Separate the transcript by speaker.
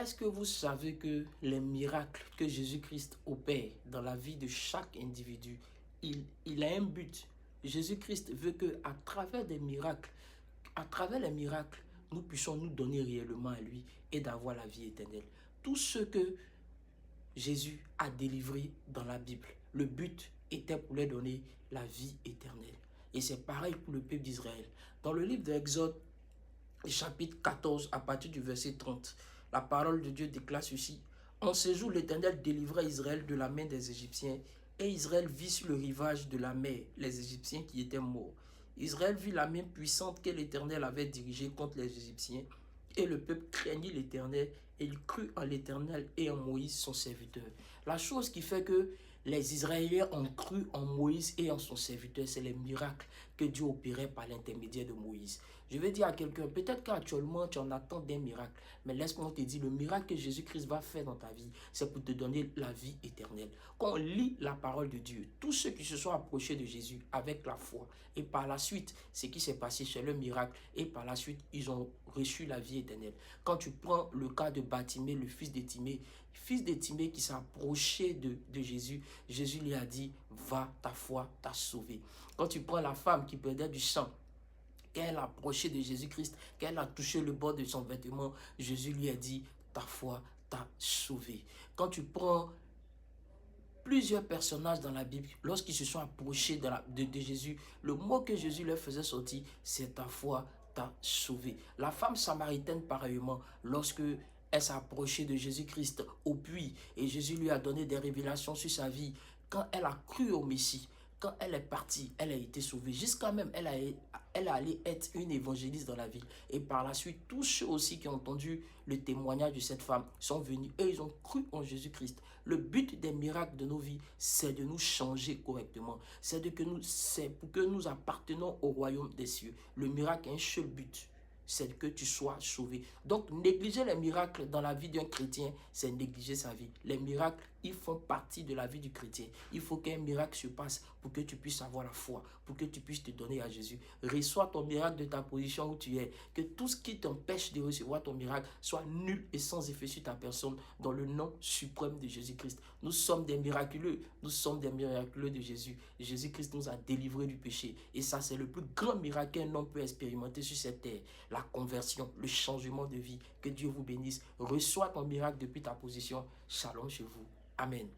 Speaker 1: Est-ce que vous savez que les miracles que Jésus-Christ opère dans la vie de chaque individu, il a un but. Jésus-Christ veut que à travers des miracles, à travers les miracles, nous puissions nous donner réellement à lui et d'avoir la vie éternelle. Tout ce que Jésus a délivré dans la Bible, le but était pour leur donner la vie éternelle. Et c'est pareil pour le peuple d'Israël. Dans le livre d'Exode, chapitre 14, à partir du verset 30, la parole de Dieu déclare ceci. En ce jour, l'Éternel délivra Israël de la main des Égyptiens, et Israël vit sur le rivage de la mer les Égyptiens qui étaient morts. Israël vit la main puissante que l'Éternel avait dirigée contre les Égyptiens, et le peuple craignit l'Éternel, et il crut en l'Éternel et en Moïse son serviteur. La chose qui fait que les Israéliens ont cru en Moïse et en son serviteur, c'est les miracles que Dieu opérait par l'intermédiaire de Moïse. Je vais dire à quelqu'un, peut-être qu'actuellement tu en attends des miracles, mais laisse-moi te dire, le miracle que Jésus-Christ va faire dans ta vie, c'est pour te donner la vie éternelle. Quand on lit la parole de Dieu, tous ceux qui se sont approchés de Jésus avec la foi, et par la suite, ce qui s'est passé, c'est le miracle, et par la suite, ils ont reçu la vie éternelle. Quand tu prends le cas de Bartimée, le fils d'Étimée qui s'est approché de Jésus, Jésus lui a dit, va, ta foi t'a sauvé. Quand tu prends la femme qui perdait du sang, quand elle a approché de Jésus-Christ, quand elle a touché le bord de son vêtement, Jésus lui a dit, ta foi t'a sauvé. Quand tu prends plusieurs personnages dans la Bible, lorsqu'ils se sont approchés de Jésus, le mot que Jésus leur faisait sortir, c'est ta foi t'a sauvé. La femme samaritaine, pareillement, lorsque elle s'est approchée de Jésus-Christ au puits et Jésus lui a donné des révélations sur sa vie, quand elle a cru au Messie, quand elle est partie, elle a été sauvée. Jusqu'à même, elle allait être une évangéliste dans la ville. Et par la suite, tous ceux aussi qui ont entendu le témoignage de cette femme sont venus et ils ont cru en Jésus-Christ. Le but des miracles de nos vies, c'est de nous changer correctement. C'est pour que nous appartenons au royaume des cieux. Le miracle a un seul but, c'est que tu sois sauvé. Donc, négliger les miracles dans la vie d'un chrétien, c'est négliger sa vie. Les miracles, ils font partie de la vie du chrétien. Il faut qu'un miracle se passe pour que tu puisses avoir la foi, pour que tu puisses te donner à Jésus. Reçois ton miracle de ta position où tu es. Que tout ce qui t'empêche de recevoir ton miracle soit nul et sans effet sur ta personne dans le nom suprême de Jésus-Christ. Nous sommes des miraculeux. Nous sommes des miraculeux de Jésus. Jésus-Christ nous a délivrés du péché. Et ça, c'est le plus grand miracle qu'un homme peut expérimenter sur cette terre. La conversion, le changement de vie. Que Dieu vous bénisse. Reçois ton miracle depuis ta position. Shalom chez vous. Amen.